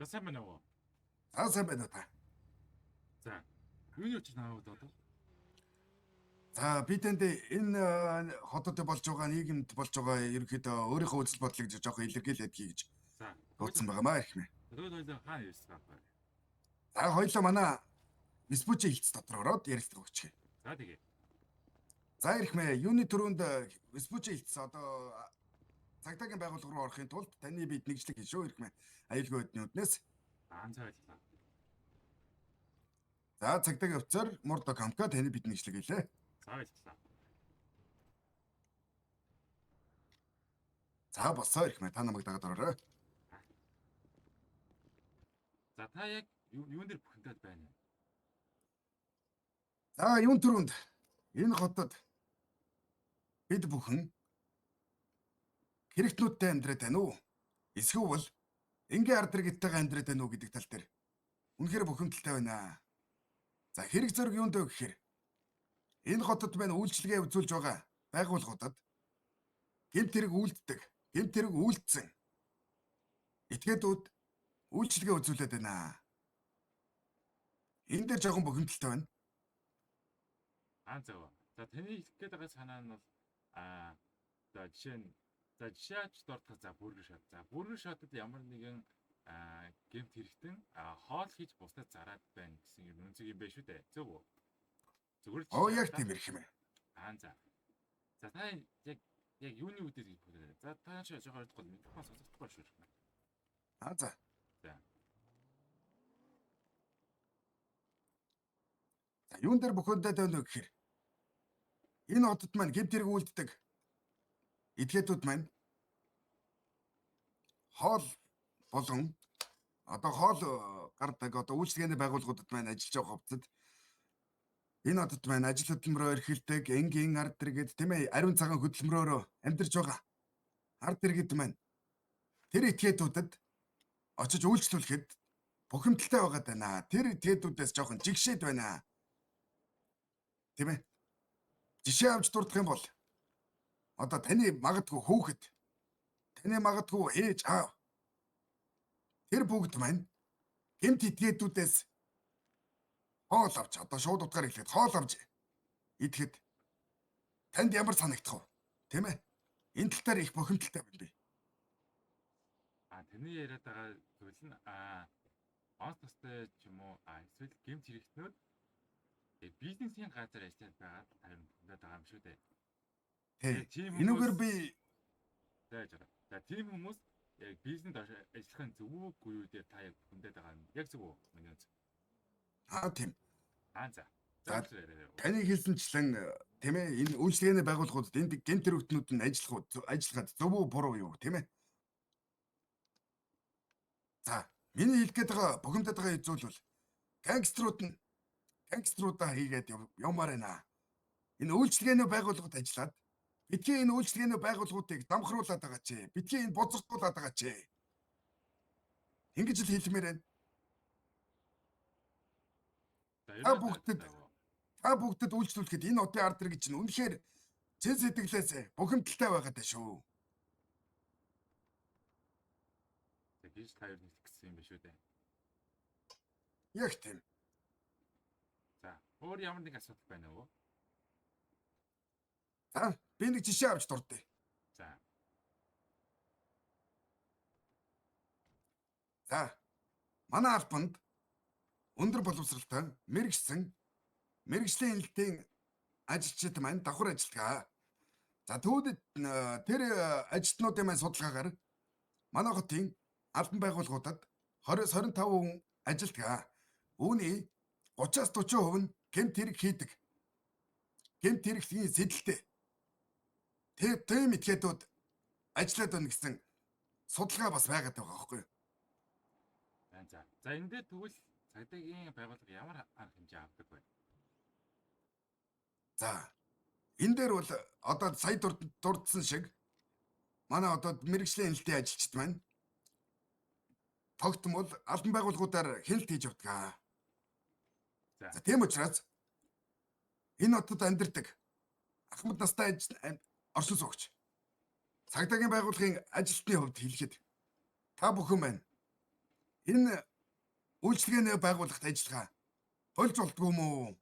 За сайн байна уу? За сайн байна уу та. За. Юуны учир наваад одоо? За би тэнд энэ хотод болж байгаа нийгэмд болж байгаа ерөнхийдөө өөрийнхөө үзэл бодлыг жоох илэрхийлээд хий гэж За. дуудсан байгаамаа ирхмээ. Хоёул хаана ирсэн байгаа бэ? За хоёлоо манай Веспучи хэлц дотор ороод ярилцлага өгчих. За тэгээ. За ирхмээ юуны төрөнд Веспучи хэлц одоо цагдаагийн байгууллага руу орохын тулд таны бид нэгжлэг хийшөө ирхмээ. Аюулгүй байдлын үднээс. Анзаарлаа. За цагдаагийн офицер Мурдо Камка таны бид нэгжлэг хийлээ. За баярлалаа. За босоо ирхмээ та намайг дагаад ороорой. За та яг юун дээр бүхэнтэй байна вэ? За юун төрөнд энэ хотод бид бүхэн хэрэгтнүүдтэй амьдраад байна уу? Эсвэл энгийн ард иргэдтэйгээ амьдраад байна уу гэдэг тал дээр үнэхээр бухимдалтай байна. За хэрэг зэрэг юунд вэ гэхээр энэ хотод байна үйлчлэгээ үзүүлж байгаа байгууллагуудад гэмт хэрэг үйлддэг, гэмт хэрэг үйлдсэн этгээдүүд үйлчлэгээ үзүүлээд байна. Энэ дээр жоохон бухимдалтай байна. За таны хэлэх гээд байгаа санаа нь бол за жишээ нь жишээч дурдах за бүргэр шат. За бүргэр шатад ямар нэгэн гэмт хэрэгтэн хоол хийж бусдад зараад байна гэсэн юм үнцэг юм байна шүү дээ. Зөв үү? Зүгээр л Яг тийм ирэх юм ээ. За. За та яг юуны үдээс гэж бодоо. За та ч жоохон ойлгохгүй микрофон сонсохгүй шүү. За. За. За юун дээр бүхэндээ байна вэ гэхээр энэ хотод маань гэмт хэрэг үйлддэг этгээдүүд маань хоол болон одоо хоол гардаг одоо үйлчлэгээний байгууллагуудад маань ажиллаж байгаа хувцад энэ хотод маань ажил хөдөлмөрөөр эрхэлдэг энгийн ард иргэд тийм ээ ариун цагаан хөдөлмөрөөр амьдарч байгаа ард иргэд маань тэр этгээдүүдэд очиж үйлчлүүлэхэд бухимдалтай байгаад байна. Тэр этгээдүүдээс жоохон жигшээд байна. Тийм ээ. Жишээ авч дурдах юм бол одоо таны магадгүй хүүхэд таны магадгүй ээж аав тэр бүгд маань гэмт этгээдүүдээс хоол авч одоо шууд утгаар хэлэхэд хоол авч идэхэд танд ямар санагдах вэ? Тийм ээ. Энэ тал дээр их бухимдалтай байна би. Таны яриад байгаа зүйл нь онц тостой ч юм уу эсвэл гэмт хэрэгтнүүд бизнесийн газар ажиллаж байгаа харин бүхэнд байгаа юм шүү дээ. Тийм. Энэгээр би за тийм хүмүүс яг бизнесд ажиллахын зөв үгүй юу дээр та яг бүхэнд байгаа юм. Яг зөв үү? Миний үз. Тийм. За. Таны хэлсэнчлэн тийм ээ энэ үйлчлэгээний байгууллагуудад энд гэмт хэрэгтнүүд нь ажиллахад зөв үү буруу юу тийм ээ. За миний хэлэх гээд байгаа бухимдаад байгаа зүйл бол гангструудаа хийгээд явмаар байна. Энэ үйлчлэгээний байгууллагад ажиллаад бидгийн энэ үйлчлэгээний байгууллагуудыг дамхруулаад байгаа чи. Бидгийн энэ боцогдуулаад байгаа чи. Ингэж л хэлмээр байна. Та бүгдэд үйлчлүүлэхэд энэ хотын ард иргэд чинь үнэхээр зэн сэтгэлээс бухимдалтай байгаад байна шүү. Тэгж таяр хэлэх гэсэн юм биш үү дээ. Яг тийм. За, өөр ямар нэг асуудал байна уу? За, би нэг жишээ авч дурдъя. За. За, манай албанд өндөр боловсралтай мэргэжлийн хэлтийн ажилчид маань давхар ажиллагаа. За түүдэд тэр ажилтнуудын маань судалгаагаар манай хотын албан байгууллагуудад 20-25 хүн ажилладаг. Үүний 30-40% нь гэмт хэрэг хийдэг. Гэмт хэрэгний сэдэлтэй. Тийм этгээдүүд ажиллаад байна гэсэн судалгаа бас байгаад байгаа байхгүй юу? За энэ дээр тэгвэл цагдаагийн байгууллага ямар арга хэмжээ авдаг вэ? За энэ дээр бол одоо сая дурдсан шиг манай одоо мэргэжлийн хэлтийн ажилчид маань тогтмол албан байгууллагуудаар хяналт хийж явдаг. За тийм учраас энэ хотод амьдардаг ахмад настай оршин суугч цагдаагийн байгууллагын ажилтны хувьд хэлэхэд та бүхэн байна. Энэ үйлчлэгээний байгууллагт ажиллагаа болж болдгоо юм уу?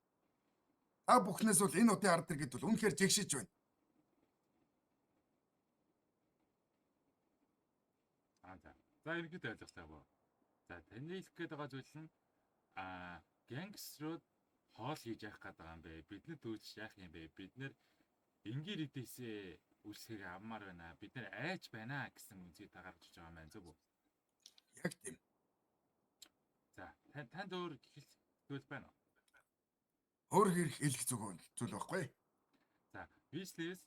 Та бүхнээс бол энэ удаа ард иргэд бол үнэхээр жигшиж байна. За ерөнхийдөө ойлголоо боо. За таны хэлэх гээд байгаа зүйл нь гангстерууд хоол хийж явах гээд байгаа юм бэ? Бидний дүүч яах юм бэ? Бид нэр энгэр эдээсээ үлсхийг авмаар байна. Бид нэр айж байна гэсэн үнцгийг та гаргаж байгаа юм байна зөв үү? Яг тийм. За танд өөр хэлэх байна уу? Өөр хэлэх зүйл байхгүй. За бизнес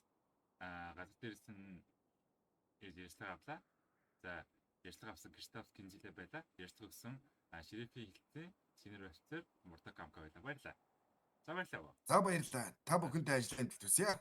газар дээрээс нь ярьцлага авлаа. За ярьцлага авсан Криштофскийн жилээ байла. Ярьцлага өгсөн шерифийн хилцээ синер офицер Муртак Камка байлаа. Баярлалаа. За баярлалаа. За баярлалаа. Та бүхэнтэй ажиллаанд төсөө.